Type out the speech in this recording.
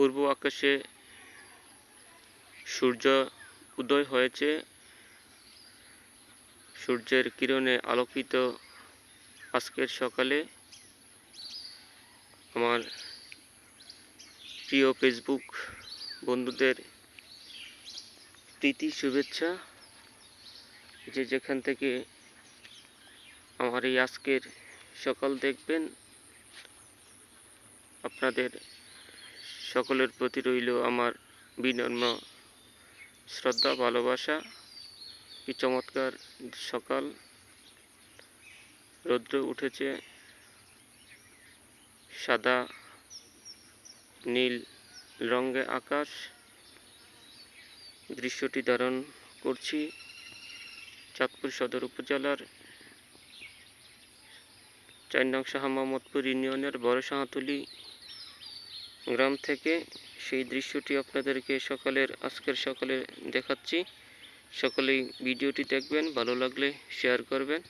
পূর্ব আকাশে সূর্য উদয় হয়েছে। সূর্যের কিরণে আলোকিত আজকের সকালে আমার প্রিয় ফেসবুক বন্ধুদের প্রীতি শুভেচ্ছা। যে যেখান থেকে আমার এই আজকের সকাল দেখবেন, আপনাদের সকলের প্রতি রইল আমার বিনম্র শ্রদ্ধা ভালোবাসা। কি চমৎকার সকাল, রৌদ্র উঠেছে, সাদা নীল রঙে আকাশ। দৃশ্যটি ধারণ করছি চাঁদপুর সদর উপজেলার ৪ নং শাহ মোহাম্মদপুর ইউনিয়নের বড় শাহতলী গ্রাম থেকে। সেই দৃশ্যটি আপনাদেরকে আজকের সকালে দেখাচ্ছি। সকলেই ভিডিওটি দেখবেন, ভালো লাগলে শেয়ার করবেন।